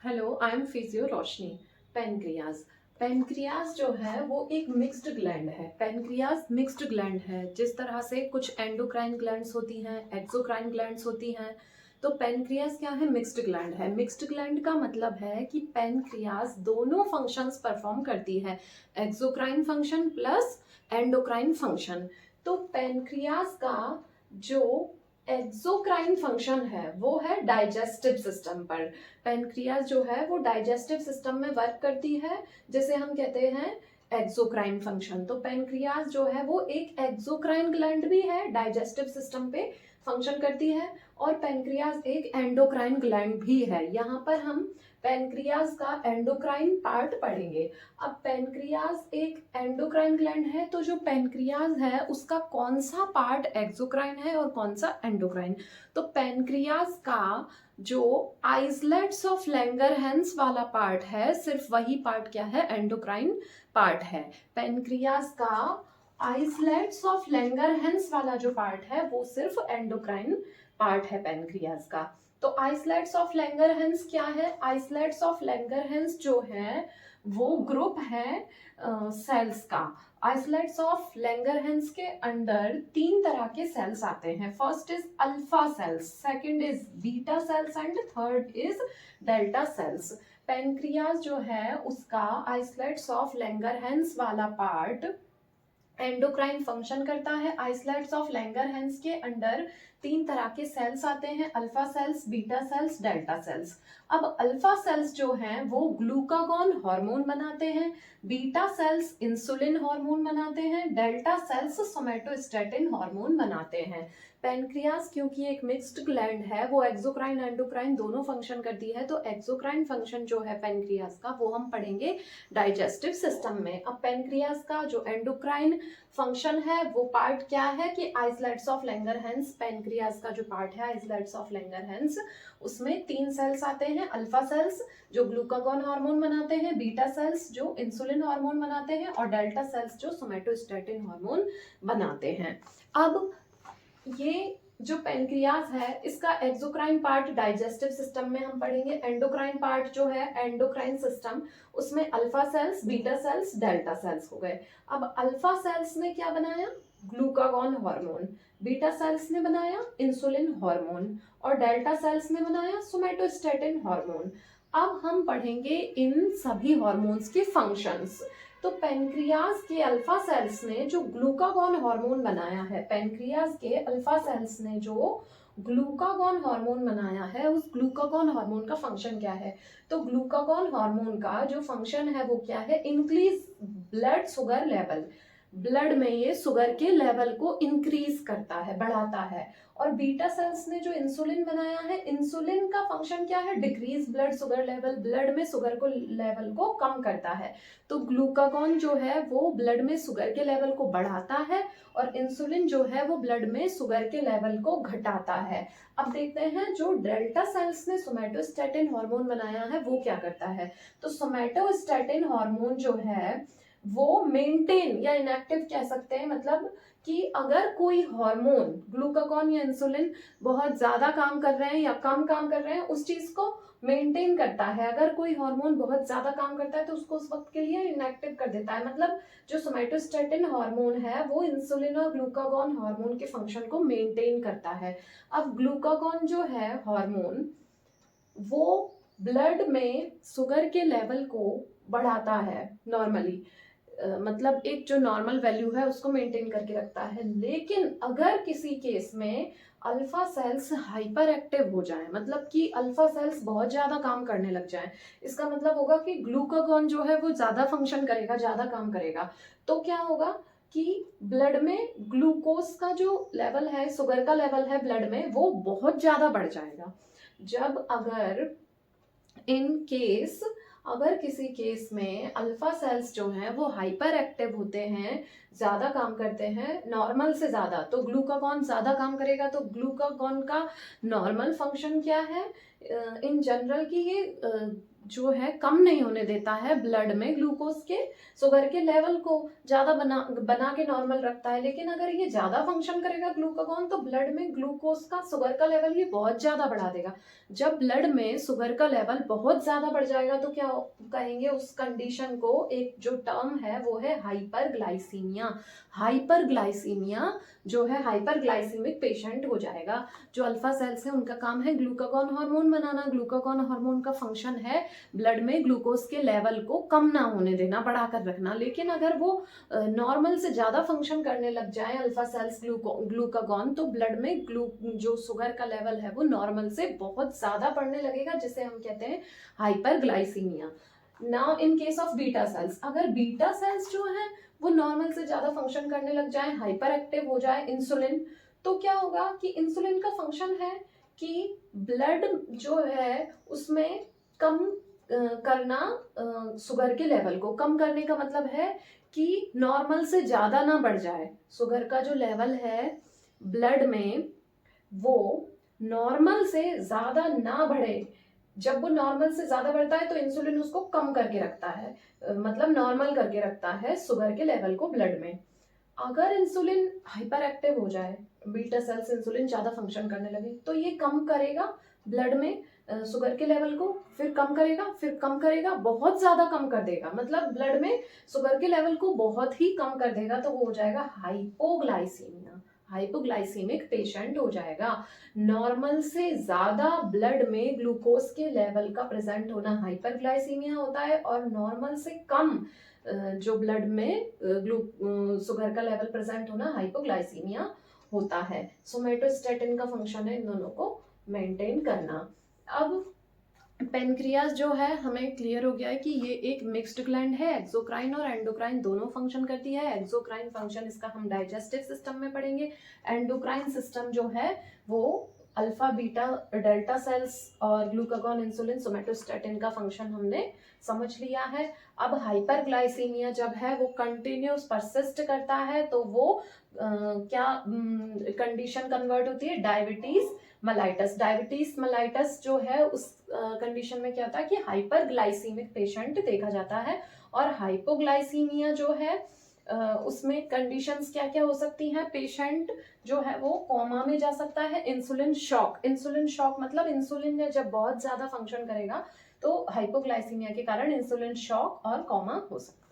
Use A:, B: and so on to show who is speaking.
A: Hello, I am physio Roshni. Pancreas. Pancreas जो है वो एक मिक्स्ड ग्लैंड है। पेनक्रियाज मिक्स्ड ग्लैंड है। जिस तरह से कुछ एंडोक्राइन ग्लैंड्स होती हैं, एक्सोक्राइन ग्लैंड्स होती हैं, तो पेनक्रियाज क्या है? मिक्स्ड ग्लैंड है। मिक्स्ड ग्लैंड का मतलब है कि पेनक्रियाज दोनों फंक्शंस परफॉर्म करती है, exocrine function plus endocrine function. तो पेनक्रियाज का जो एक्सोक्राइन फंक्शन है वो है डाइजेस्टिव सिस्टम पर। पेनक्रियाज जो है वो डाइजेस्टिव सिस्टम में वर्क करती है, जिसे हम कहते हैं एक्सोक्राइन फंक्शन। तो पेनक्रियाज जो है वो एक एक्सोक्राइन ग्लैंड भी है, डाइजेस्टिव सिस्टम पे फंक्शन करती है, और पेनक्रियाज एक एंडोक्राइन ग्लैंड भी है। यहाँ पर हम पेनक्रियाज का एंडोक्राइन पार्ट पढ़ेंगे। अब पेनक्रियाज एक एंडोक्राइन ग्लैंड है, तो जो पेनक्रियाज है उसका कौन सा पार्ट एक्सोक्राइन है और कौन सा एंडोक्राइन? तो पेनक्रियाज का जो आइसलेट्स ऑफ लैंगरहैंस वाला पार्ट है, सिर्फ वही पार्ट क्या है? एंडोक्राइन पार्ट है। पेनक्रियाज का आइसलेट्स ऑफ लैंगरहैंस वाला जो पार्ट है वो सिर्फ एंडोक्राइन पार्ट है पेनक्रियाज का। तो आइसलेट्स ऑफ लैंगरहैंस क्या है? आइसलेट्स ऑफ लैंगरहैंस जो है वो ग्रुप है सेल्स का। आइसलेट्स ऑफ लैंगरहैंस के अंडर तीन तरह के सेल्स आते हैं। First is alpha cells, second is beta cells and third is delta sales. Pancreas जो है उसका आइसलेट्स ऑफ लैंगरहैंस वाला पार्ट एंडोक्राइन फंक्शन करता है। आइसलेट्स ऑफ लैंगरहैंस के अंडर तीन तरह के सेल्स आते हैं, alpha cells, beta cells, delta sales. अब अल्फा सेल्स जो हैं वो ग्लूकागॉन हार्मोन बनाते हैं, बीटा सेल्स इंसुलिन हार्मोन बनाते हैं, डेल्टा सेल्स सोमेटोस्टेटिन हार्मोन बनाते हैं। पेनक्रियाज क्योंकि एक मिक्स्ड ग्लैंड है, वो एक्सोक्राइन एंडोक्राइन दोनों फंक्शन करती है, तो एक्सोक्राइन फंक्शन जो है पेनक्रियाज का वो हम पढ़ेंगे डाइजेस्टिव सिस्टम में। अब पेनक्रियाज का जो एंडोक्राइन फंक्शन है वो पार्ट क्या है कि आइसलेट्स ऑफ लैंगरहैंस, पेनक्रियाज का जो पार्ट है आइसलेट्स ऑफ लैंगरहैंस, उसमें तीन सेल्स आते हैं, अल्फा सेल्स जो ग्लूकागॉन हार्मोन बनाते हैं, बीटा सेल्स जो इंसुलिन हार्मोन बनाते हैं, और डेल्टा सेल्स जो सोमेटोस्टेटिन हार्मोन बनाते हैं। अब ये जो पेनक्रियाज है इसका एक्सोक्राइन पार्ट डाइजेस्टिव सिस्टम में हम पढ़ेंगे। एंडोक्राइन पार्ट जो है एंडोक्राइन सिस्टम, उसमें alpha cells, beta cells, delta sales हो गए। अब अल्फा सेल्स ने क्या बनाया? Glucagon hormone. बीटा सेल्स ने बनाया इंसुलिन हार्मोन, और डेल्टा सेल्स ने बनाया सोमेटोस्टेटिन हार्मोन। अब हम पढ़ेंगे इन सभी हार्मोन्स के फंक्शंस। तो पेनक्रियाज के अल्फा सेल्स ने जो ग्लूकागॉन हार्मोन बनाया है, पेनक्रियाज के अल्फा सेल्स ने जो ग्लूकागॉन हार्मोन बनाया है, उस ग्लूकागॉन हार्मोन का फंक्शन क्या है? तो ग्लूकागॉन हार्मोन का जो फंक्शन है वो क्या है? Increase blood sugar level. Blood में ये शुगर के लेवल को इंक्रीज करता है, बढ़ाता है। और बीटा सेल्स ने जो इंसुलिन बनाया है, इंसुलिन का फंक्शन क्या है? Decrease blood sugar level, blood में शुगर को लेवल को कम करता है। तो ग्लूकागॉन जो है वो ब्लड में शुगर के लेवल को बढ़ाता है, और इंसुलिन जो है वो ब्लड में शुगर के लेवल को घटाता है। अब देखते हैं जो डेल्टा सेल्स ने सोमेटोस्टेटिन हार्मोन बनाया है वो क्या करता है। तो सोमेटोस्टेटिन हार्मोन जो है वो मेंटेन या इनएक्टिव कह सकते हैं, मतलब कि अगर कोई हार्मोन, ग्लूकागॉन या इंसुलिन, बहुत ज्यादा काम कर रहे हैं या कम काम कर रहे हैं, उस चीज को मेंटेन करता है। अगर कोई हार्मोन बहुत ज्यादा काम करता है तो उसको उस वक्त के लिए इनएक्टिव कर देता है। मतलब जो सोमेटोस्टेटिन हार्मोन है वो इंसुलिन और ग्लूकागॉन हार्मोन के फंक्शन को मेंटेन करता है। अब ग्लूकागॉन जो है हार्मोन वो ब्लड में शुगर के लेवल को बढ़ाता है नॉर्मली, मतलब एक जो नॉर्मल वैल्यू है उसको मेंटेन करके रखता है। लेकिन अगर किसी केस में अल्फा सेल्स हाइपर एक्टिव हो जाए, मतलब कि अल्फा सेल्स बहुत ज्यादा काम करने लग जाए, इसका मतलब होगा कि ग्लूकागॉन जो है वो ज्यादा फंक्शन करेगा, ज्यादा काम करेगा। तो क्या होगा कि ब्लड में ग्लूकोज का जो लेवल है, शुगर का लेवल है ब्लड में, वो बहुत ज्यादा बढ़ जाएगा। जब अगर इन केस, अगर किसी केस में अल्फा सेल्स जो हैं वो हाइपर एक्टिव होते हैं, ज्यादा काम करते हैं नॉर्मल से ज्यादा, तो ग्लूकागॉन ज्यादा काम करेगा। तो ग्लूकागॉन का नॉर्मल फंक्शन क्या है इन जनरल, की ये जो है कम नहीं होने देता है ब्लड में ग्लूकोज के, शुगर के लेवल को ज्यादा बना के नॉर्मल रखता है। लेकिन अगर ये ज्यादा फंक्शन करेगा ग्लूकागॉन तो ब्लड में ग्लूकोज का, शुगर का लेवल ये बहुत ज्यादा बढ़ा देगा। जब ब्लड में शुगर का लेवल बहुत ज्यादा बढ़ जाएगा तो क्या कहेंगे उस कंडीशन को, एक जो टर्म है वो है हाइपरग्लाइसीमिया। हाइपरग्लाइसीमिया जो है, हाइपरग्लाइसीमिक पेशेंट हो जाएगा। जो अल्फा सेल्स है उनका काम है ग्लूकागॉन हार्मोन बनाना। ग्लूकागॉन हार्मोन का फंक्शन है ब्लड में ग्लूकोज के लेवल को कम ना होने देना, बढ़ाकर रखना। लेकिन अगर वो नॉर्मल से ज्यादा फंक्शन करने लग जाए अल्फा सेल्स ग्लूकागॉन, तो ब्लड में जो शुगर का लेवल है वो नॉर्मल से बहुत ज्यादा बढ़ने लगेगा, जिसे हम कहते हैं hyperglycaemia. Now in case of beta cells, अगर बीटा सेल्स जो है वो नॉर्मल से ज्यादा फंक्शन करने लग जाए, हाइपर एक्टिव हो जाए इंसुलिन, तो क्या होगा कि इंसुलिन का फंक्शन है कि ब्लड जो है उसमें कम करना, शुगर के लेवल को कम करने का मतलब है कि नॉर्मल से ज्यादा ना बढ़ जाए। शुगर का जो लेवल है ब्लड में वो नॉर्मल से ज्यादा ना बढ़े। जब वो नॉर्मल से ज्यादा बढ़ता है तो इंसुलिन उसको कम करके रखता है, मतलब नॉर्मल करके रखता है शुगर के लेवल को ब्लड में। अगर इंसुलिन हाइपर एक्टिव हो जाए, बीटा सेल्स इंसुलिन ज्यादा फंक्शन करने लगे, तो ये कम करेगा ब्लड में शुगर के लेवल को, फिर कम करेगा, फिर कम करेगा, बहुत ज्यादा कम कर देगा, मतलब ब्लड में शुगर के लेवल को बहुत ही कम कर देगा। तो वो हो जाएगा हाइपोग्लाइसीमिया, हाइपोग्लाइसीमिक पेशेंट हो जाएगा। नॉर्मल से ज्यादा ब्लड में ग्लूकोज के लेवल का प्रेजेंट होना हाइपरग्लाइसीमिया होता है, और नॉर्मल से कम जो ब्लड में शुगर का लेवल प्रेजेंट होना हाइपोग्लाइसीमिया होता है। सोमेटोस्टेटिन का फंक्शन है इन दोनों को मेंटेन करना। अब पेनक्रियास जो है हमें क्लियर हो गया है कि ये एक मिक्स्ड ग्लैंड है, एक्सोक्राइन और एंडोक्राइन दोनों फंक्शन करती है। एक्सोक्राइन फंक्शन इसका हम डाइजेस्टिव सिस्टम में पढ़ेंगे। एंडोक्राइन सिस्टम जो है वो अल्फा बीटा डेल्टा सेल्स और ग्लूकागॉन इंसुलिन सोमेटोस्टेटिन का फंक्शन हमने समझ लिया है। अब हाइपरग्लाइसीमिया जब है वो कंटिन्यूस परसिस्ट करता है तो वो क्या कंडीशन कन्वर्ट होती है, डायबिटीज मलाइटस। डायबिटीज मलाइटस जो है उस कंडीशन में क्या होता है कि हाइपरग्लाइसीमिक पेशेंट देखा जाता है। और हाइपोग्लाइसीमिया जो है उसमें कंडीशंस क्या क्या हो सकती हैं, पेशेंट जो है वो कोमा में जा सकता है। इंसुलिन शॉक, इंसुलिन शॉक मतलब इंसुलिन ने जब बहुत ज्यादा फंक्शन करेगा तो हाइपोग्लाइसीमिया के कारण इंसुलिन शॉक और कोमा हो सकता है।